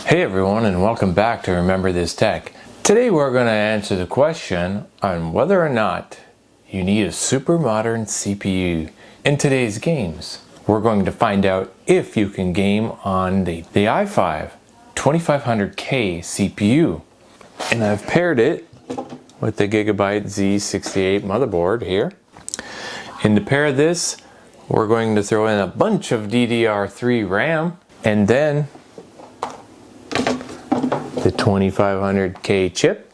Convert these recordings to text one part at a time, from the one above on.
Hey everyone, and welcome back to Remember This Tech. Today we're going to answer the question on whether or not you need a super modern CPU in today's games. We're going to find out if you can game on the i5 2500K CPU. And I've paired it with the Gigabyte Z68 motherboard here. And to pair this, we're going to throw in a bunch of DDR3 RAM and then the 2500K chip.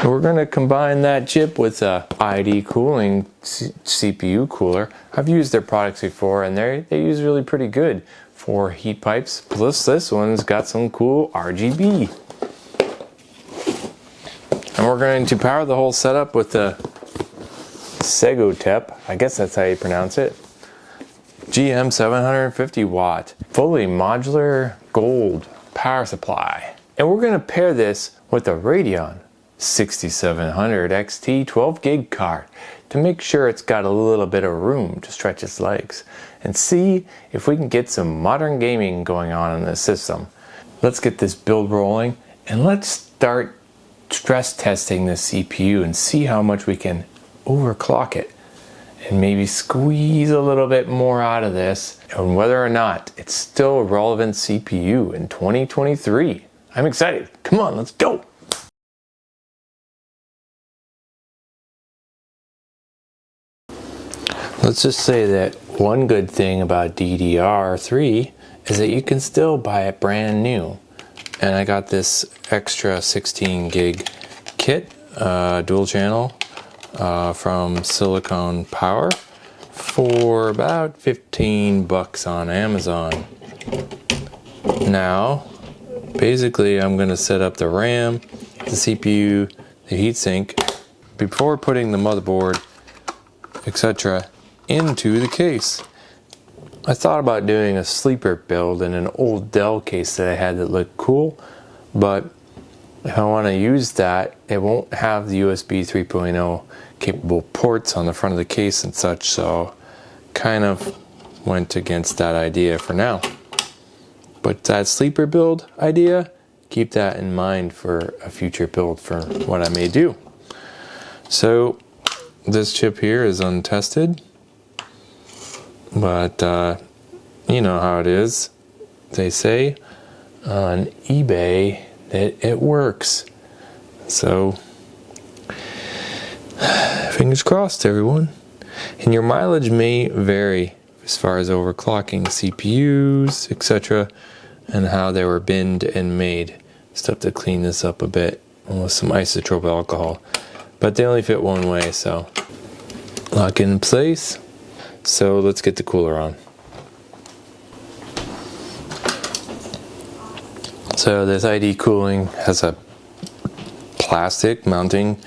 We're going to combine that chip with a ID cooling CPU cooler. I've used their products before and they use really pretty good for heat pipes. Plus this one's got some cool RGB. And we're going to power the whole setup with the Segotep, I guess that's how you pronounce it. GM 750 watt, fully modular gold power supply. And we're going to pair this with a Radeon 6700 XT 12 gig card to make sure it's got a little bit of room to stretch its legs and see if we can get some modern gaming going on in this system. Let's get this build rolling and let's start stress testing this CPU and see how much we can overclock it and maybe squeeze a little bit more out of this and whether or not it's still a relevant CPU in 2023. I'm excited. Come on, let's go. Let's just say that one good thing about DDR3 is that you can still buy it brand new. And I got this extra 16 gig kit, dual channel, from Silicon Power for about 15 bucks on Amazon. Now, basically I'm going to set up the RAM, the CPU, the heatsink before putting the motherboard, etc. into the case. I thought about doing a sleeper build in an old Dell case that I had that looked cool, but if I want to use that, it won't have the USB 3.0 capable ports on the front of the case and such, so kind of went against that idea for now. But that sleeper build idea, keep that in mind for a future build for what I may do. So this chip here is untested, but you know how it is. They say on eBay that it works. So fingers crossed, everyone. And your mileage may vary as far as overclocking CPUs, etc., and how they were binned and made. Stuff to clean this up a bit with some isotrope alcohol. But they only fit one way, so lock it in place. So let's get the cooler on. So this ID cooling has a plastic mounting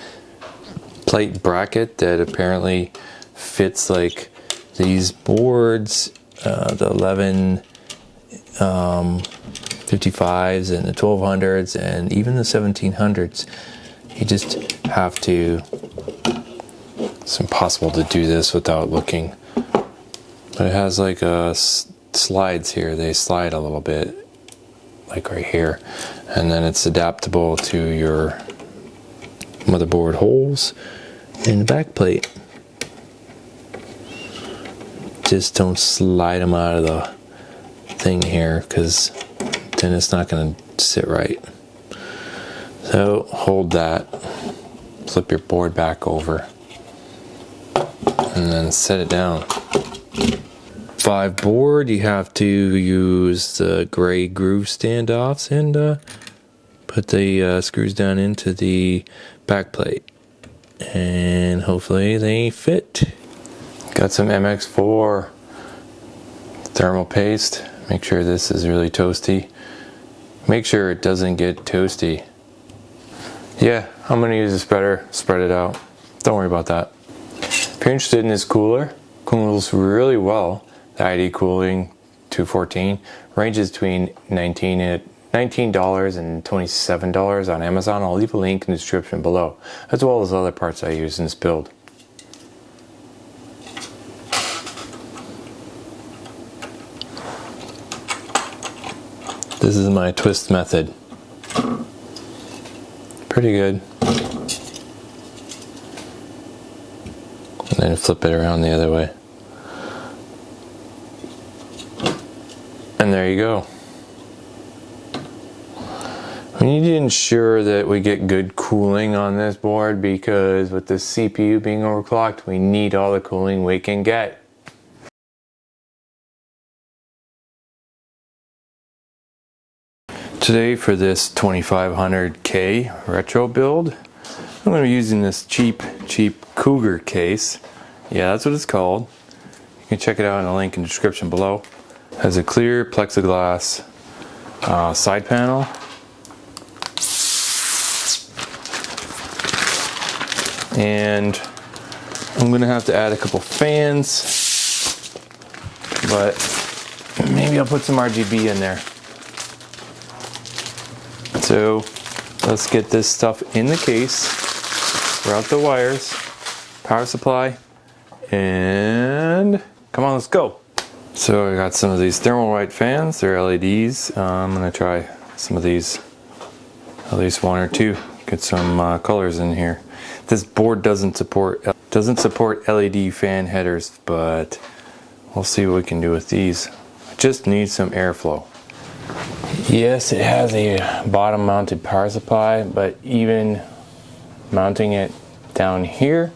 plate bracket that apparently fits like these boards, the 1155s and the 1200s and even the 1700s. You just have to, it's impossible to do this without looking, but it has like slides here. They slide a little bit, like right here, and then it's adaptable to your motherboard holes in the back plate. Just don't slide them out of the thing here, because then it's not going to sit right. So hold that, flip your board back over, and then set it down. 5 board, you have to use the gray groove standoffs and put the screws down into the back plate, and hopefully they fit. Got some MX4 thermal paste. Make sure this is really toasty. Make sure it doesn't get toasty. Yeah, I'm going to use a spreader, spread it out. Don't worry about that. If you're interested in this cooler, cools really well. The ID Cooling 214 ranges between $19 and $27 on Amazon. I'll leave a link in the description below, as well as other parts I use in this build. This is my twist method. Pretty good. And then flip it around the other way. And there you go. We need to ensure that we get good cooling on this board, because with the CPU being overclocked, we need all the cooling we can get. Today for this 2500K retro build, I'm going to be using this cheap Cougar case. Yeah, that's what it's called. You can check it out in the link in the description below. It has a clear plexiglass side panel. And I'm going to have to add a couple fans, but maybe I'll put some RGB in there. So let's get this stuff in the case, route the wires, power supply, and come on, let's go. So I got some of these thermal white fans, they're LEDs. I'm gonna try some of these, at least one or two, get some colors in here. This board doesn't support LED fan headers, but we'll see what we can do with these. I just need some airflow. Yes, it has a bottom mounted power supply, but even mounting it down here,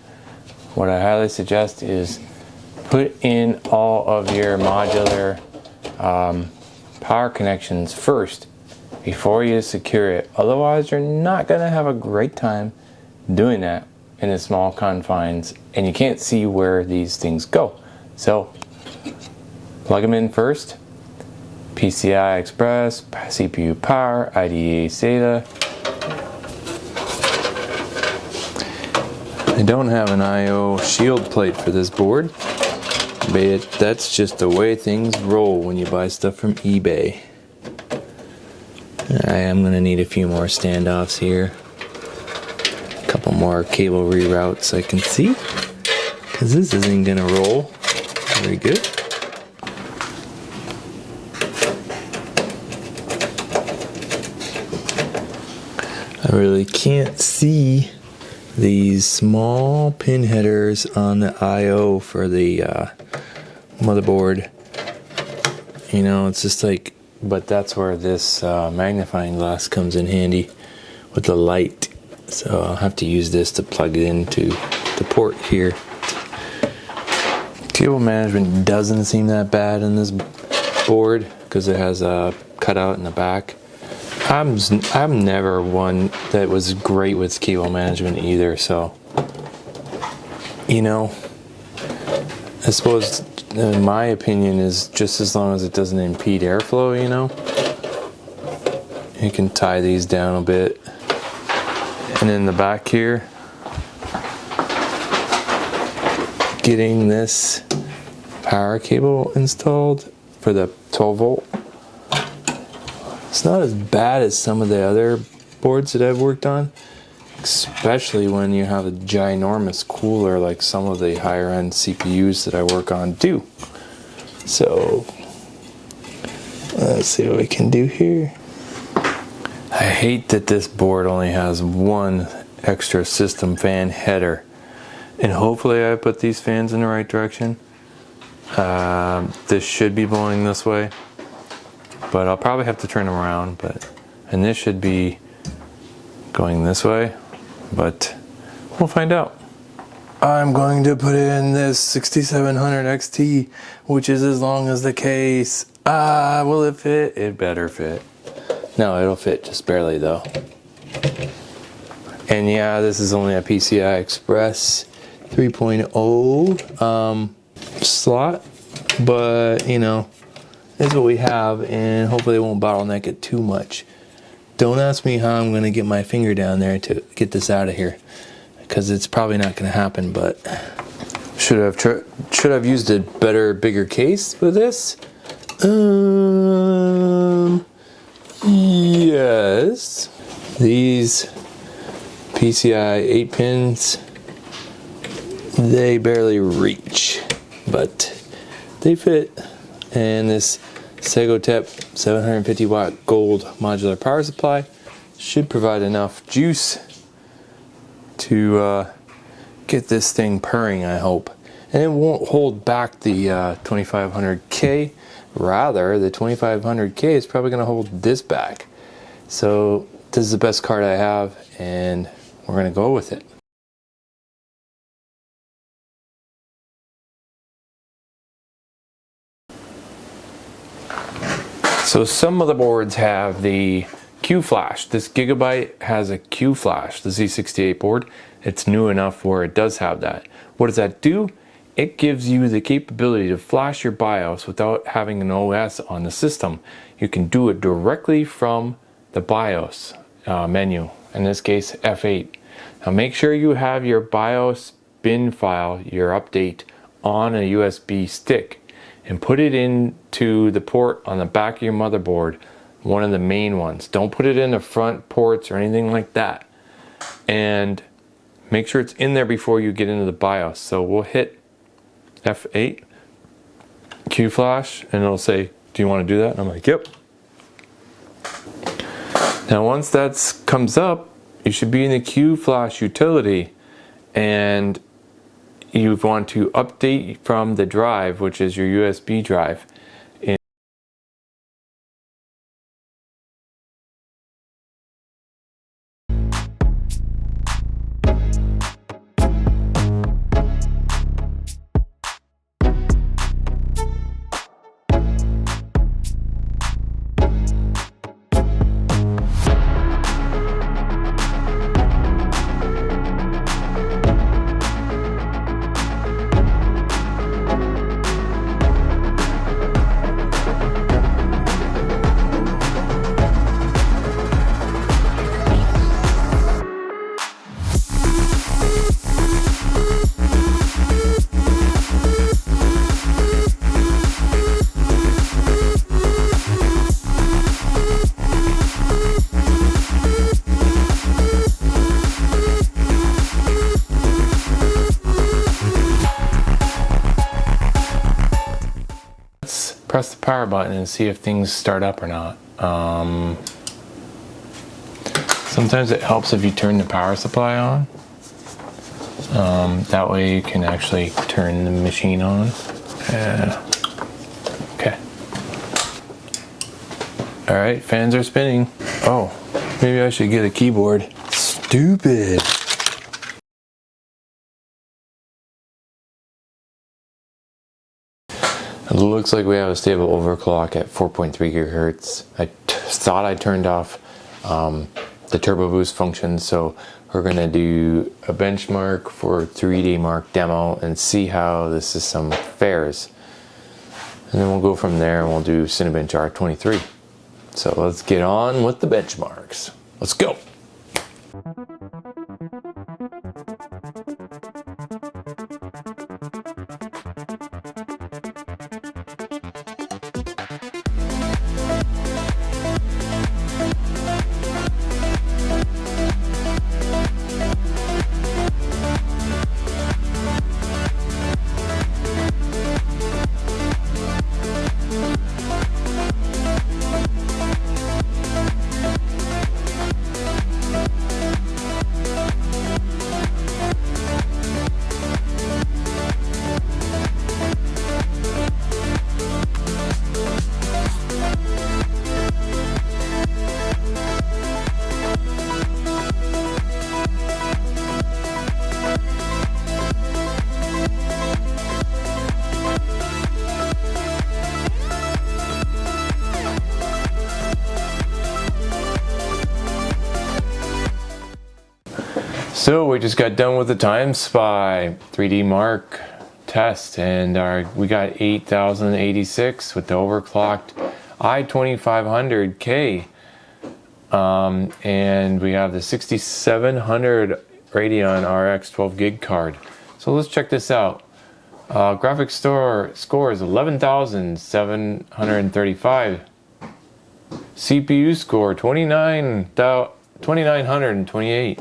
what I highly suggest is put in all of your modular power connections first before you secure it. Otherwise, you're not going to have a great time doing that in the small confines, and you can't see where these things go. So plug them in first. PCI Express, CPU power, IDE SATA. I don't have an IO shield plate for this board, but that's just the way things roll when you buy stuff from eBay. I am going to need a few more standoffs here. A couple more cable reroutes I can see, because this isn't going to roll very good. I really can't see these small pin headers on the I/O for the motherboard. You know, it's just like, but that's where this magnifying glass comes in handy with the light. So I'll have to use this to plug it into the port here. Cable management doesn't seem that bad in this board because it has a cutout in the back. I'm never one that was great with cable management either, so, you know, I suppose my opinion is just as long as it doesn't impede airflow, you know, you can tie these down a bit. And in the back here, getting this power cable installed for the 12 volt. It's not as bad as some of the other boards that I've worked on, especially when you have a ginormous cooler like some of the higher end CPUs that I work on do. So let's see what we can do here. I hate that this board only has one extra system fan header, and hopefully I put these fans in the right direction. This should be blowing this way, but I'll probably have to turn them around, and this should be going this way, but we'll find out. I'm going to put in this 6700 XT, which is as long as the case. Will it fit? It better fit. No, it'll fit just barely though. And yeah, this is only a PCI Express 3.0 slot, but you know, that's what we have, and hopefully it won't bottleneck it too much. Don't ask me how I'm going to get my finger down there to get this out of here, because it's probably not going to happen, but should have used a better, bigger case for this? Yes. These PCI 8 pins, they barely reach, but they fit. And this Segotep 750 watt gold modular power supply should provide enough juice to get this thing purring, I hope. And it won't hold back the 2500K. Rather, the 2500K is probably going to hold this back. So this is the best card I have, and we're going to go with it. So some motherboards have the Q flash. This Gigabyte has a Q flash, the Z68 board. It's new enough where it does have that. What does that do? It gives you the capability to flash your BIOS without having an OS on the system. You can do it directly from the BIOS menu, in this case F8. Now make sure you have your BIOS bin file, your update, on a USB stick, and put it into the port on the back of your motherboard, one of the main ones. Don't put it in the front ports or anything like that. And make sure it's in there before you get into the BIOS. So we'll hit F8, Q flash, and it'll say, do you want to do that? And I'm like, yep. Now once that comes up, you should be in the Q flash utility, and you want to update from the drive, which is your USB drive. Press the power button and see if things start up or not. Sometimes it helps if you turn the power supply on. That way you can actually turn the machine on. Okay. Alright, fans are spinning. Oh, maybe I should get a keyboard. Stupid. It looks like we have a stable overclock at 4.3 gigahertz. I thought I turned off the turbo boost function, so we're going to do a benchmark for 3D Mark demo and see how the system fares. And then we'll go from there and we'll do Cinebench R23. So let's get on with the benchmarks. Let's go. So we just got done with the TimeSpy 3D Mark test, and we got 8,086 with the overclocked i2500K, and we have the 6700 Radeon RX 12 gig card. So let's check this out. Graphics score is 11,735. CPU score 2,928.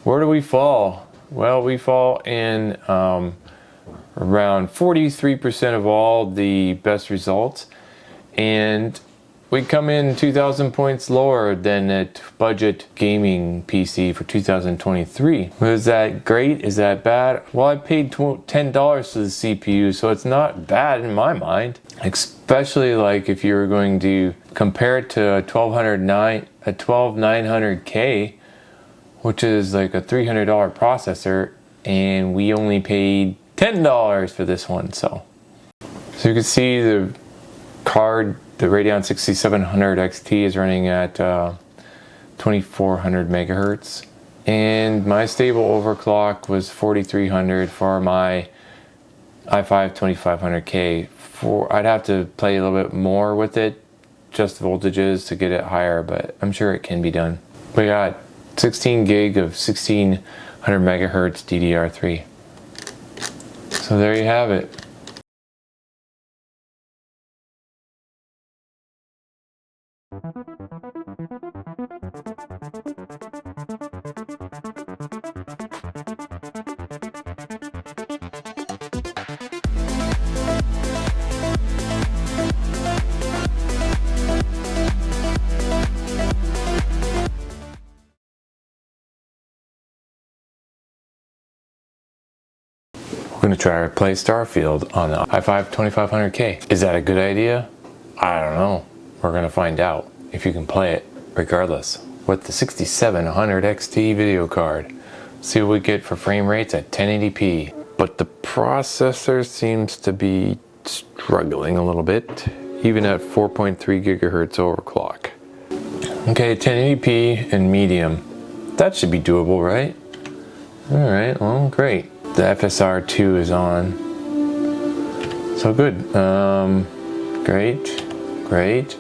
Where do we fall? Well, we fall in around 43% of all the best results, and we come in 2,000 points lower than a budget gaming PC for 2023. Was that great? Is that bad? Well, I paid $10 for the CPU, so it's not bad in my mind. Especially like if you were going to compare it to a 12900K, which is like a $300 processor, and we only paid $10 for this one. So you can see the card, the Radeon 6700 XT is running at 2400 megahertz, and my stable overclock was 4300 for my i5 2500K. I'd have to play a little bit more with it, just voltages to get it higher, but I'm sure it can be done. We got 16 gig of 1600 megahertz DDR3. So there you have it. We're going to try to play Starfield on the i5 2500K. Is that a good idea? I don't know. We're going to find out if you can play it regardless with the 6700 XT video card. See what we get for frame rates at 1080p. But the processor seems to be struggling a little bit, even at 4.3 gigahertz overclock. Okay, 1080p and medium. That should be doable, right? Alright, well, great. The FSR2 is on. So good. Great.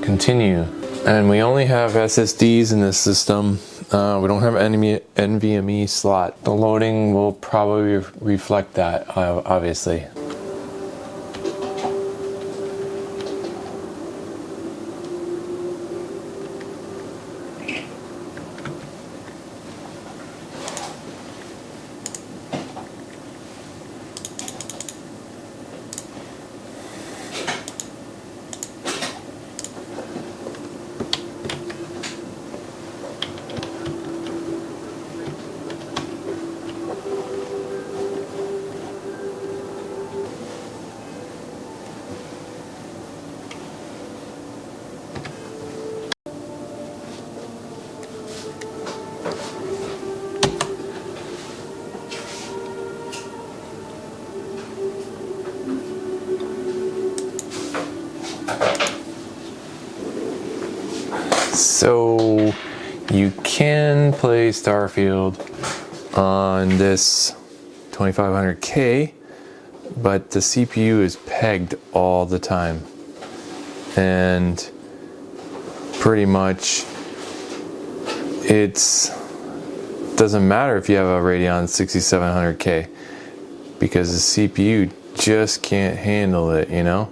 Continue. And we only have SSDs in this system. We don't have NVMe slot. The loading will probably reflect that, obviously. So you can play Starfield on this 2500K, but the CPU is pegged all the time, and pretty much doesn't matter if you have a Radeon 6700K, because the CPU just can't handle it, you know?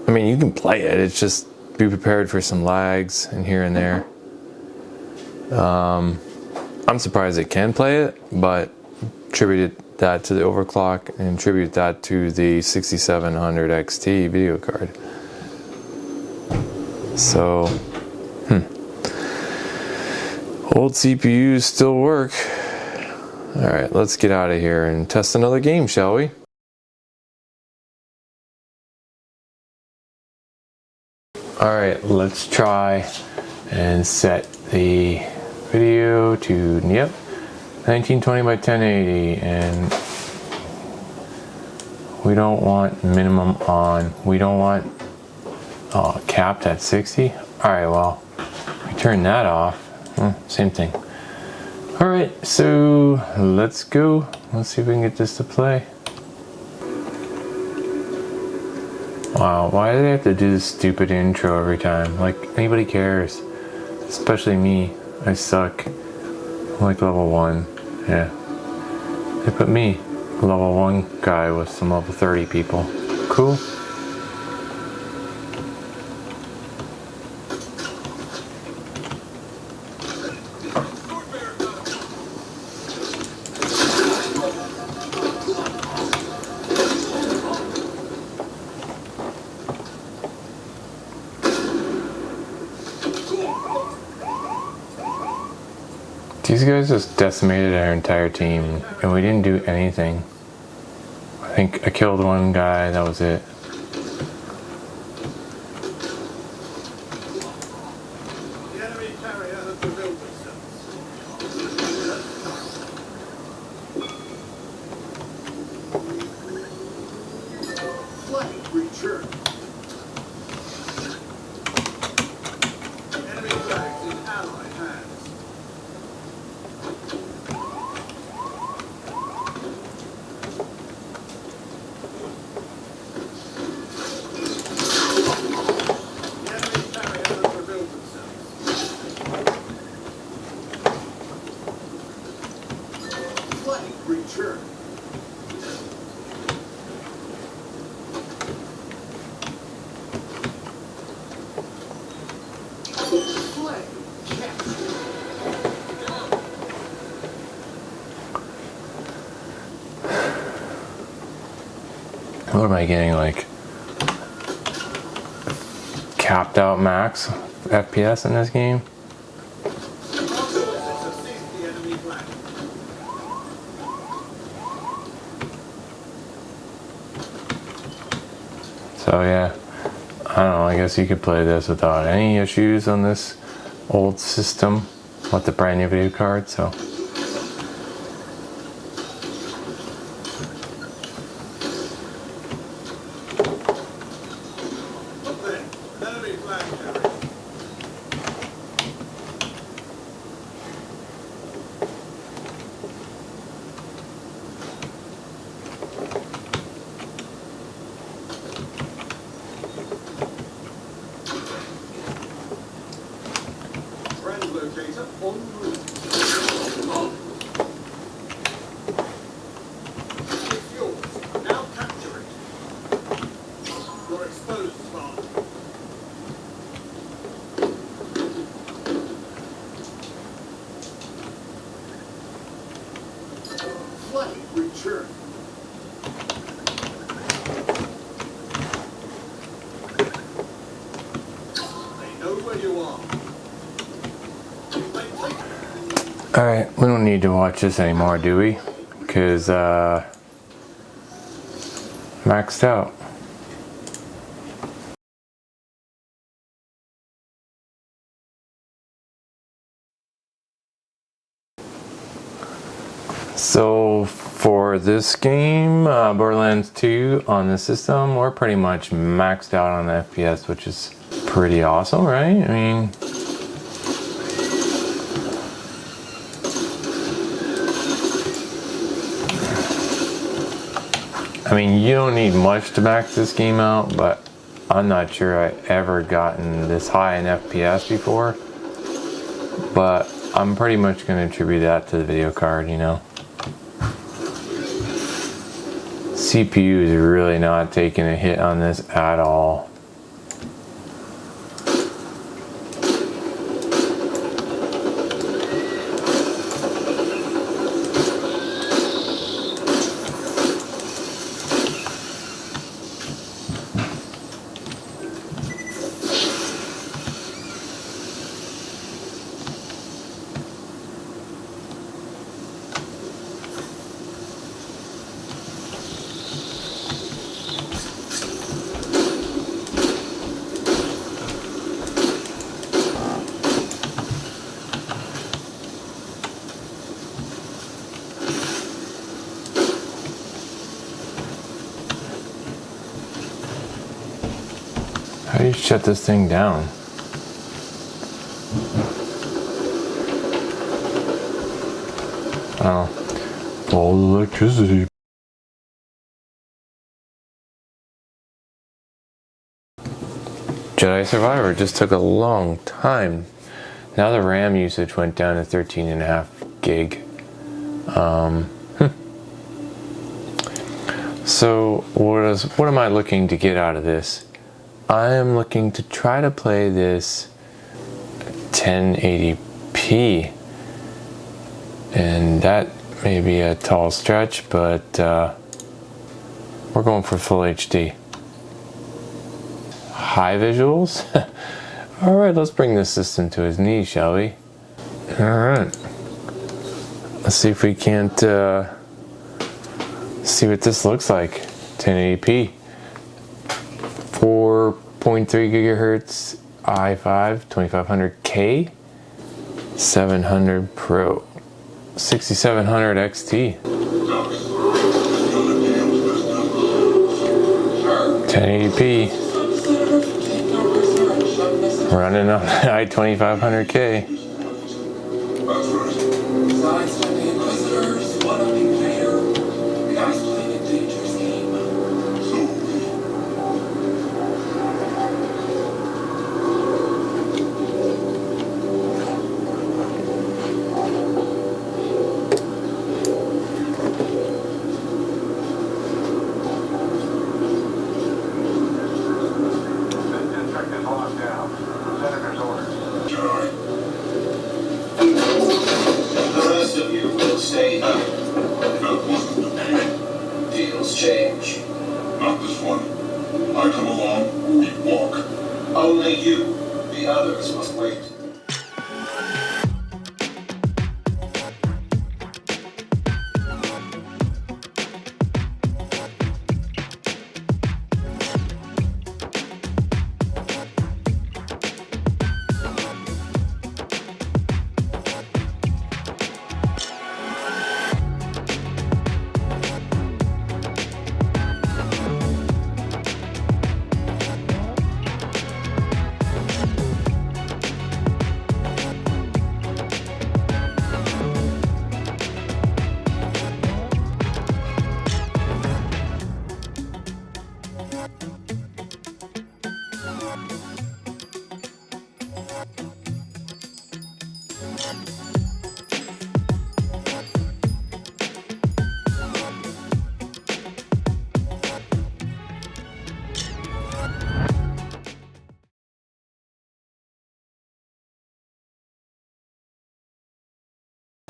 I mean, you can play it, it's just be prepared for some lags and here and there. I'm surprised it can play it, but attribute that to the overclock and attribute that to the 6700 XT video card. So, old CPUs still work. Alright, let's get out of here and test another game, shall we? Alright, let's try and set the video to, 1920 by 1080, and we don't want minimum on, we don't want capped at 60. Alright, well, we turn that off, same thing. Alright, so let's go, let's see if we can get this to play. Wow, why do they have to do this stupid intro every time? Like, anybody cares. Especially me. I suck. I'm like level 1. Yeah. They put me, level 1 guy, with some level 30 people. Cool. These guys just decimated our entire team, and we didn't do anything. I think I killed one guy, that was it. The enemy carrier has revealed themselves. Flank return. Enemy flags in allied hands. The enemy carrier has revealed themselves. Flank return. Flank captured. What am I getting, like capped out max FPS in this game? Forces have seized the enemy flag. So yeah, I don't know, I guess you could play this without any issues on this old system with the brand new video card, so. Look there, enemy flag carrier. Friend locator en route. It's yours. Now capture it. You're exposed, Spartan. Flank return. They know where you are. They take it. Alright, we don't need to watch this anymore, do we? Because, maxed out. So, for this game, Borderlands 2 on the system, we're pretty much maxed out on the FPS, which is pretty awesome, right? I mean, you don't need much to max this game out, but I'm not sure I ever gotten this high in FPS before. But I'm pretty much going to attribute that to the video card, you know. CPU is really not taking a hit on this at all. How do you shut this thing down? Oh, all the electricity. Jedi Survivor just took a long time. Now the RAM usage went down to 13.5 gig. So what am I looking to get out of this? I am looking to try to play this 1080p, and that may be a tall stretch, but we're going for full HD. High visuals? Alright, let's bring this system to his knees, shall we? Alright. Let's see if we can't see what this looks like. 1080p, 4.3 gigahertz i5, 2500K, 700 Pro, 6700 XT, 1080p, running on i2500K. Deals change. Not this one. I come along, we walk. Only you. The others must wait.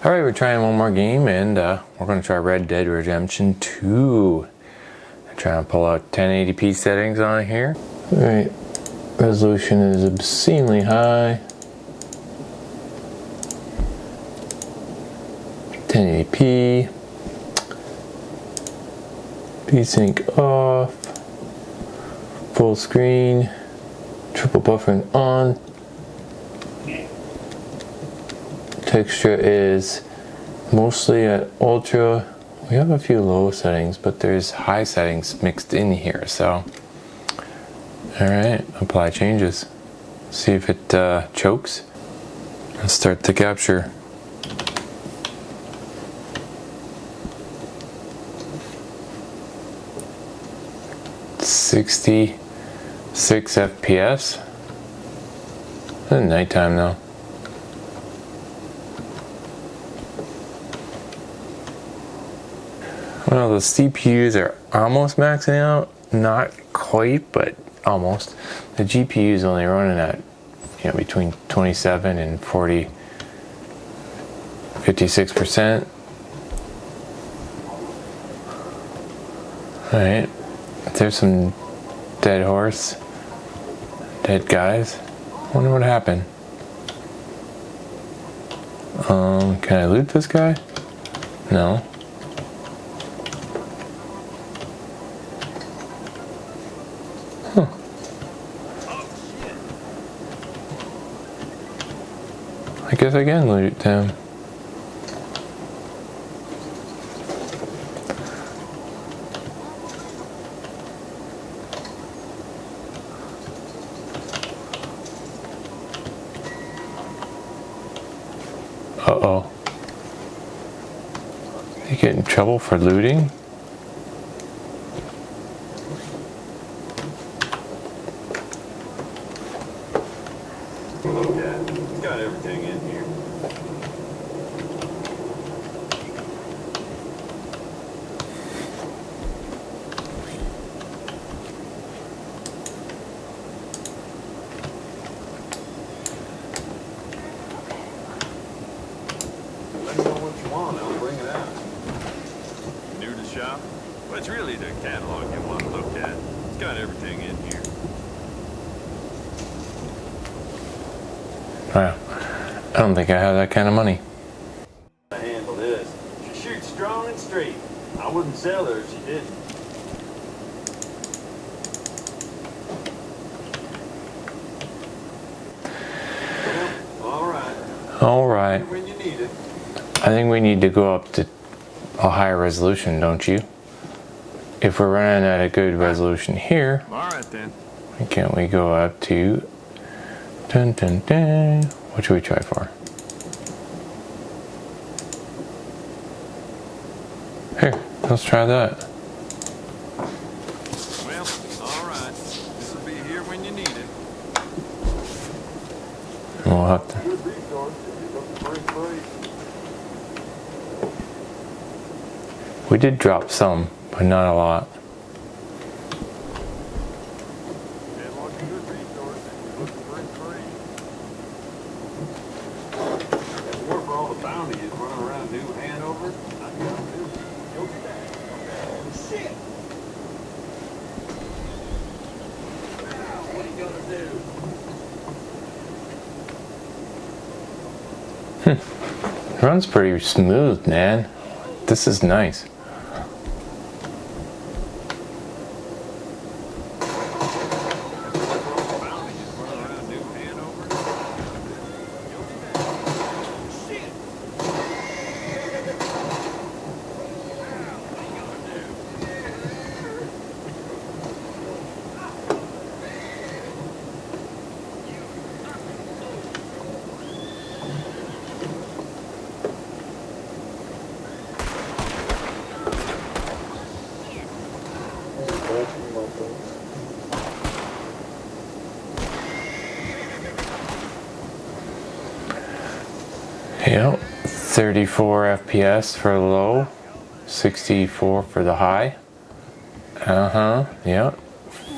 Alright, we're trying one more game, and we're going to try Red Dead Redemption 2. I'm trying to pull out 1080p settings on here. Alright, resolution is obscenely high. 1080p. VSync off. Full screen. Triple buffering on. Texture is mostly at ultra. We have a few low settings, but there's high settings mixed in here. So, alright, apply changes. See if it chokes. Let's start the capture. .66 FPS. It's nighttime though. Well, the CPUs are almost maxing out, not quite, but almost. The GPU is only running at, between 27 and 56%. Alright, there's some dead horse, dead guys. Wonder what happened. Can I loot this guy? No. I guess I can loot them. Uh-oh. You get in trouble for looting? It's got everything in here. Let me know what you want, I'll bring it out. New to shop? Well, it's really the catalog you want to look at. It's got everything in here. Wow. I don't think I have that kind of money. To handle this. I wouldn't sell her if she didn't. All right. When you need it. I think we need to go up to a higher resolution, don't you? If we're running at a good resolution here, All right then. why can't we go up to dun dun dun? What should we try for? Here, let's try that. Well, all right. This will be here when you need it. And we'll have to. Good resource. It's up for free. We did drop some, but not a lot. It's like a good resource. It's looking for free. It's more for all the bounties running around New Hanover. I got to do. Go back. Shit. Now, what are you gonna do? Runs pretty smooth, man. This is nice. Yep, 34 FPS for the low, 64 for the high. Yep,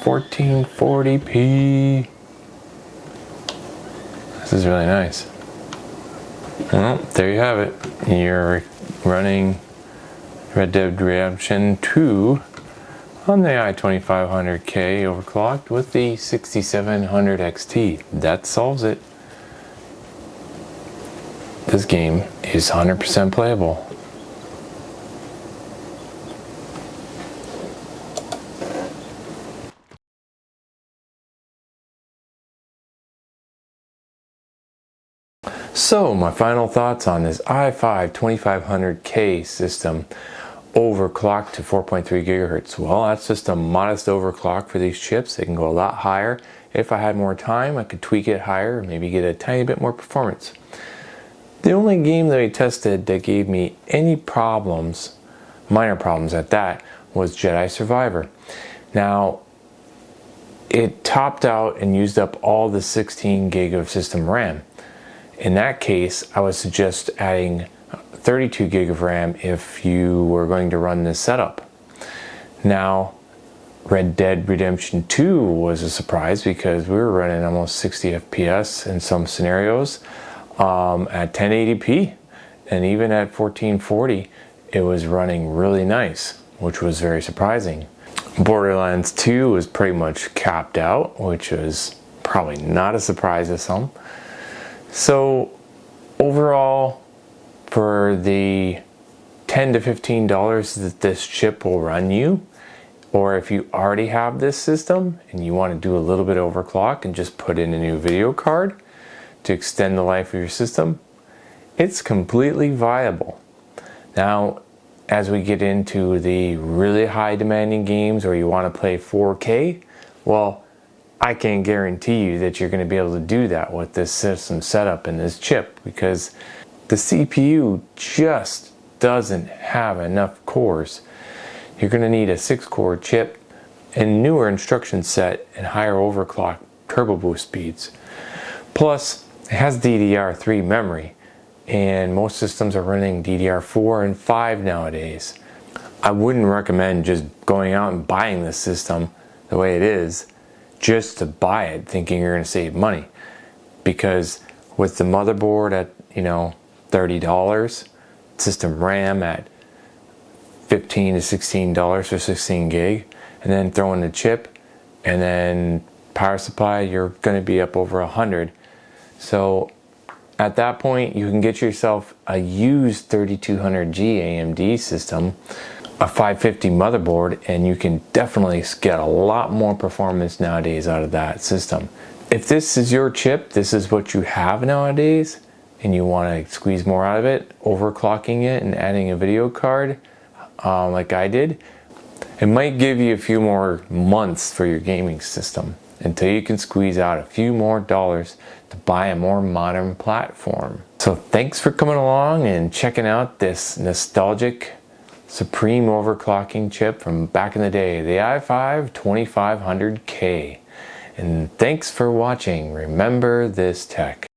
1440p. This is really nice. Well, there you have it. You're running Red Dead Redemption 2 on the i2500K overclocked with the 6700 XT. That solves it. This game is 100% playable. So my final thoughts on this i5 2500K system overclocked to 4.3 gigahertz. Well, that's just a modest overclock for these chips. They can go a lot higher. If I had more time, I could tweak it higher, maybe get a tiny bit more performance. The only game that I tested that gave me any problems, minor problems at that, was Jedi Survivor. Now, it topped out and used up all the 16 gig of system RAM. In that case, I would suggest adding 32 gig of RAM if you were going to run this setup. Now, Red Dead Redemption 2 was a surprise because we were running almost 60 FPS in some scenarios. At 1080p and even at 1440 it was running really nice, which was very surprising. Borderlands 2 was pretty much capped out, which was probably not a surprise to some. So overall, for the $10 to $15 that this chip will run you, or if you already have this system and you want to do a little bit of overclock and just put in a new video card to extend the life of your system, it's completely viable. Now, as we get into the really high demanding games where you want to play 4K, well, I can't guarantee you that you're going to be able to do that with this system setup and this chip, because the CPU just doesn't have enough cores. You're going to need a 6-core chip and newer instruction set and higher overclock turbo boost speeds. Plus, it has DDR3 memory, and most systems are running DDR4 and 5 nowadays. I wouldn't recommend just going out and buying this system the way it is just to buy it thinking you're going to save money, because with the motherboard at $30, system RAM at $15 to $16 for 16 gig, and then throw in the chip and then power supply, you're going to be up over $100. So at that point, you can get yourself a used 3200G AMD system a 550 motherboard, and you can definitely get a lot more performance nowadays out of that system. If this is your chip, this is what you have nowadays, and you want to squeeze more out of it, overclocking it and adding a video card like I did, it might give you a few more months for your gaming system until you can squeeze out a few more dollars to buy a more modern platform. So thanks for coming along and checking out this nostalgic supreme overclocking chip from back in the day, the i5 2500K. And thanks for watching. Remember this tech.